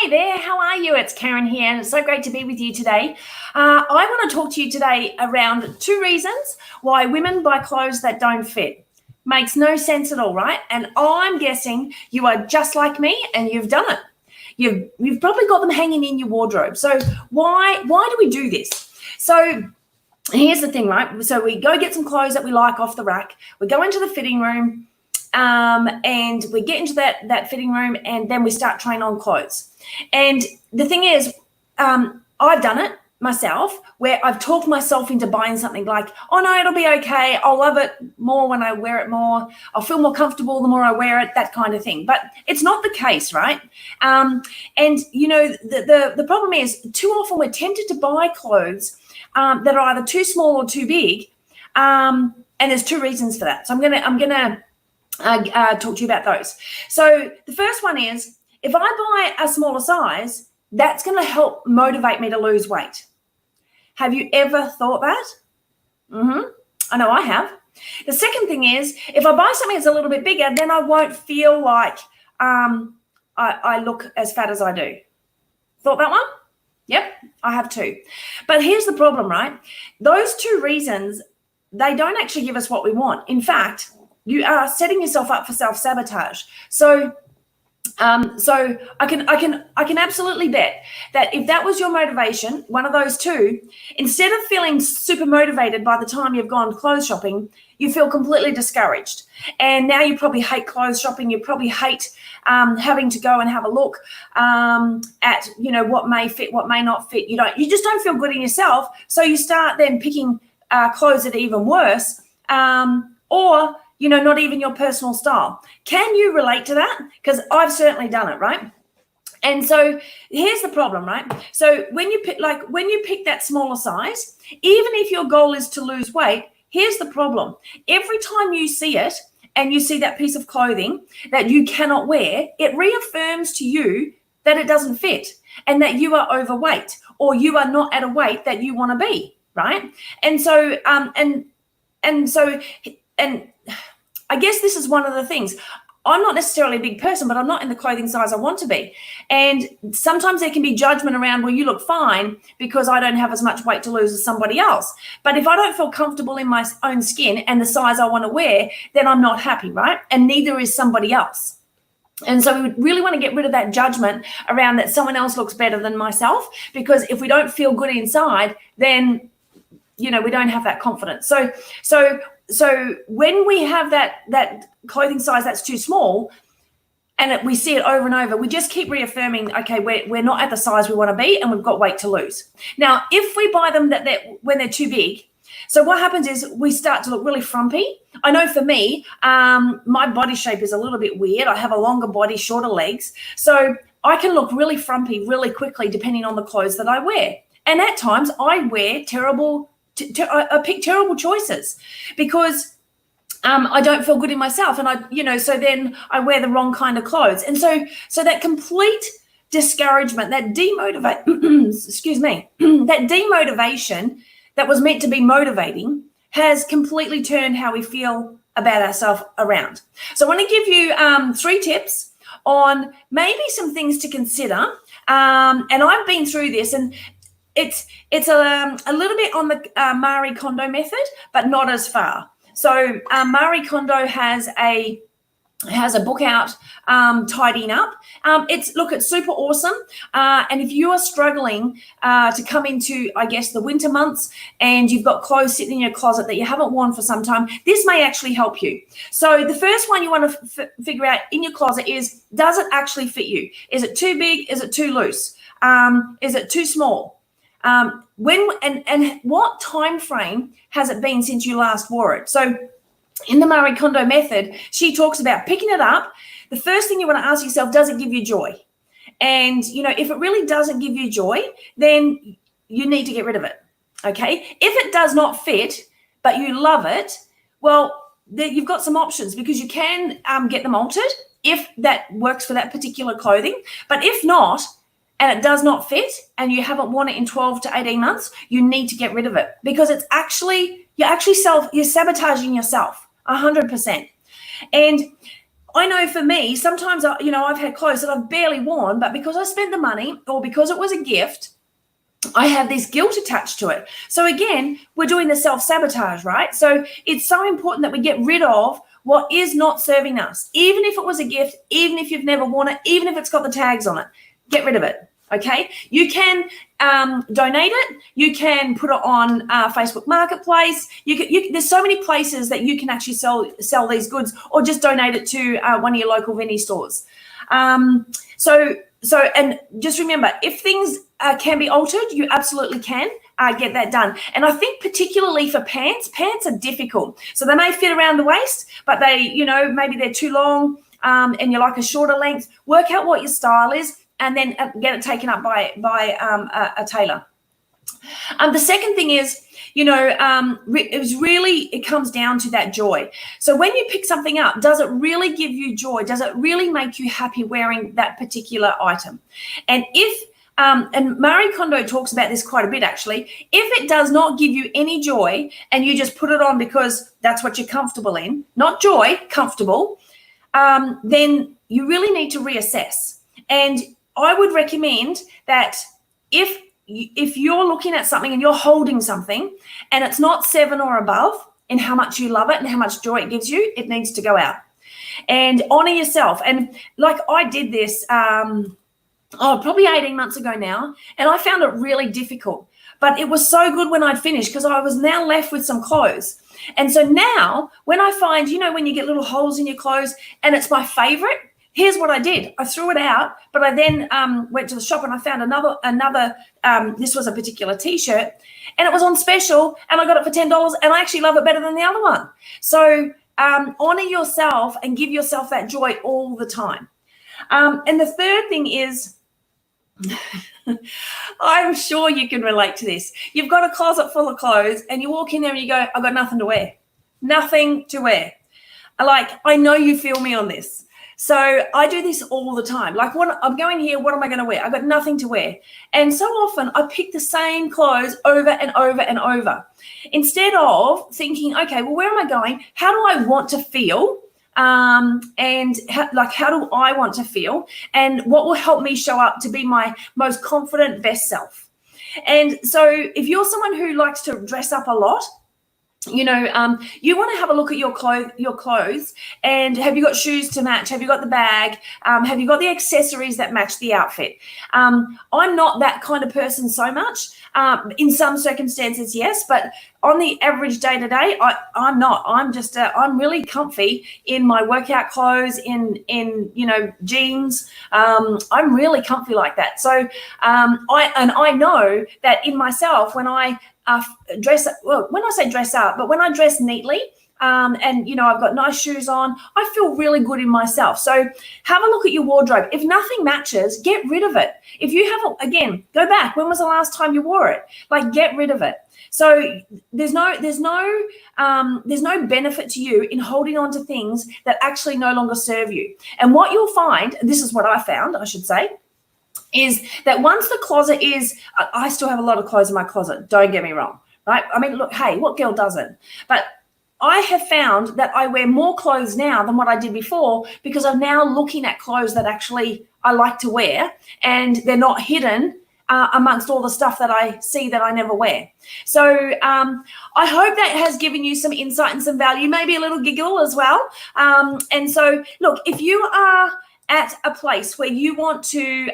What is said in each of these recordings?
Hey there, how are you? It's Karen here, and it's so great to be with you today. I want to talk to you today around 2 reasons why women buy clothes that don't fit. Makes no sense at all, right? And I'm guessing you are just like me and you've done it. You've probably got them hanging in your wardrobe. So why do we do this? So here's the thing, right? So we go get some clothes that we like off the rack. We go into the fitting room. And we get into that fitting room, and then we start trying on clothes. And the thing is, I've done it myself, where I've talked myself into buying something like, oh no, it'll be okay. I'll love it more when I wear it more. I'll feel more comfortable the more I wear it, that kind of thing. But it's not the case, right? And you know, the problem is too often we're tempted to buy clothes that are either too small or too big. And there's 2 reasons for that. So I'm gonna talk to you about those. So the first one is, if I buy a smaller size, that's going to help motivate me to lose weight. Have you ever thought that? I know I have. The second thing is, if I buy something that's a little bit bigger, then I won't feel like I look as fat as I do. Thought that one? Yep, I have too. But here's the problem, right? Those 2 reasons, they don't actually give us what we want. In fact, you are setting yourself up for self-sabotage. So I can absolutely bet that if that was your motivation, one of those 2, instead of feeling super motivated by the time you've gone clothes shopping, you feel completely discouraged. And now you probably hate clothes shopping. You probably hate having to go and have a look at, you know, what may fit, what may not fit. You just don't feel good in yourself. So you start then picking clothes that are even worse, or you know, not even your personal style. Can you relate to that? Because I've certainly done it, right? And so here's the problem, right? So when you pick that smaller size, even if your goal is to lose weight, here's the problem. Every time you see it and you see that piece of clothing that you cannot wear, it reaffirms to you that it doesn't fit and that you are overweight or you are not at a weight that you want to be, right? And so and I guess this is one of the things. I'm not necessarily a big person, but I'm not in the clothing size I want to be. And sometimes there can be judgment around, well, you look fine because I don't have as much weight to lose as somebody else. But if I don't feel comfortable in my own skin and the size I want to wear, then I'm not happy, right? And neither is somebody else. And so we really want to get rid of that judgment around that someone else looks better than myself, because if we don't feel good inside, then, you know, we don't have that confidence. So when we have that clothing size that's too small and we see it over and over, we just keep reaffirming, okay, we're not at the size we want to be and we've got weight to lose. Now, if we buy them when they're too big, so what happens is we start to look really frumpy. I know for me, my body shape is a little bit weird. I have a longer body, shorter legs. So I can look really frumpy really quickly depending on the clothes that I wear. And at times I wear I pick terrible choices because I don't feel good in myself, and so then I wear the wrong kind of clothes, and so that complete discouragement, that that demotivation that was meant to be motivating has completely turned how we feel about ourselves around. So I want to give you 3 tips on maybe some things to consider, and I've been through this, and it's a little bit on the Marie Kondo method, but not as far. So Marie Kondo has a book out, Tidying Up. It's super awesome. And if you are struggling to come into, I guess, the winter months and you've got clothes sitting in your closet that you haven't worn for some time, this may actually help you. So the first one you want to figure out in your closet is, does it actually fit you? Is it too big? Is it too loose? Is it too small? When and what time frame has it been since you last wore it? So in the Marie Kondo method, she talks about picking it up. The first thing you want to ask yourself, does it give you joy? And, you know, if it really doesn't give you joy, then you need to get rid of it, okay? If it does not fit, but you love it, well, you've got some options, because you can get them altered if that works for that particular clothing. But if not, and it does not fit, and you haven't worn it in 12 to 18 months, you need to get rid of it, because you're sabotaging yourself 100%. And I know for me, sometimes, I've had clothes that I've barely worn, but because I spent the money or because it was a gift, I have this guilt attached to it. So again, we're doing the self-sabotage, right? So it's so important that we get rid of what is not serving us. Even if it was a gift, even if you've never worn it, even if it's got the tags on it, get rid of it. Okay, you can donate it. You can put it on Facebook Marketplace. There's so many places that you can actually sell these goods, or just donate it to one of your local Vinnie stores. So, and just remember, if things can be altered, you absolutely can get that done. And I think particularly for pants are difficult. So they may fit around the waist, but they, maybe they're too long and you like a shorter length. Work out what your style is, and then get it taken up by a tailor. The second thing is, it comes down to that joy. So when you pick something up, does it really give you joy? Does it really make you happy wearing that particular item? And and Marie Kondo talks about this quite a bit, actually. If it does not give you any joy and you just put it on because that's what you're comfortable in, not joy, comfortable, then you really need to reassess. And I would recommend that if you're looking at something and you're holding something and it's not 7 or above in how much you love it and how much joy it gives you, it needs to go out. And honor yourself. And like I did this probably 18 months ago now, and I found it really difficult. But it was so good when I'd finished, because I was now left with some clothes. And so now when I find, when you get little holes in your clothes and it's my favorite, here's what I did. I threw it out, but I then went to the shop and I found another this was a particular T-shirt, and it was on special, and I got it for $10, and I actually love it better than the other one. So honor yourself and give yourself that joy all the time. And the third thing is, I'm sure you can relate to this. You've got a closet full of clothes and you walk in there and you go, I've got nothing to wear. Nothing to wear. I know you feel me on this. So I do this all the time. I'm going here, what am I going to wear? I've got nothing to wear. And so often I pick the same clothes over and over and over. Instead of thinking, okay, well, where am I going? How do I want to feel? And how do I want to feel? And what will help me show up to be my most confident, best self? And so if you're someone who likes to dress up a lot, you want to have a look at your clothes, and have you got shoes to match? Have you got the bag? Have you got the accessories that match the outfit? I'm not that kind of person so much. In some circumstances, yes, but on the average day to day, I'm not. I'm just I'm really comfy in my workout clothes, in jeans. I'm really comfy like that. So I know that in myself, when I dress up, well, when I say dress up, but when I dress neatly, and I've got nice shoes on, I feel really good in myself. So have a look at your wardrobe. If nothing matches, get rid of it. If you haven't, again, go back. When was the last time you wore it? Get rid of it. So there's no benefit to you in holding on to things that actually no longer serve you. And what you'll find, and this is what I found, I should say, is that once the closet is, I still have a lot of clothes in my closet, don't get me wrong, right? I mean, look, hey, what girl doesn't? But I have found that I wear more clothes now than what I did before, because I'm now looking at clothes that actually I like to wear, and they're not hidden amongst all the stuff that I see that I never wear. So I hope that has given you some insight and some value, maybe a little giggle as well. And so, look, if you are at a place where you want to,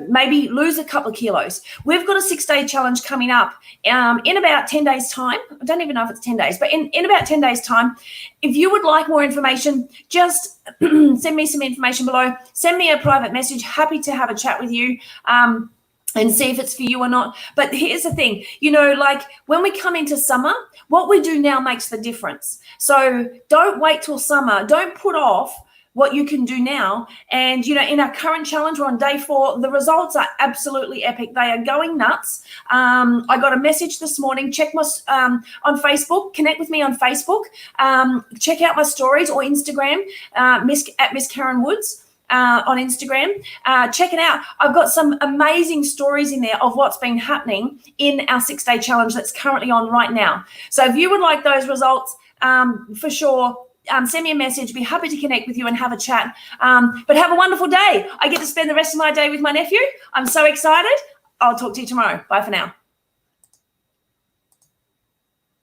maybe lose a couple of kilos, we've got a 6-day challenge coming up in about 10 days time. I don't even know if it's 10 days, but in about 10 days time. If you would like more information, just send me some information below. Send me a private message. Happy to have a chat with you. And see if it's for you or not. But here's the thing, when we come into summer, what we do now makes the difference. So don't wait till summer. Don't put off what you can do now. And, in our current challenge, we're on day 4. The results are absolutely epic. They are going nuts. I got a message this morning. Check my on Facebook. Connect with me on Facebook. Check out my stories or Instagram, at Miss Karen Woods. On Instagram, check it out. I've got some amazing stories in there of what's been happening in our 6-day challenge that's currently on right now. So if you would like those results, for sure, send me a message. Be happy to connect with you and have a chat. But have a wonderful day. I get to spend the rest of my day with my nephew. I'm so excited. I'll talk to you tomorrow. Bye for now.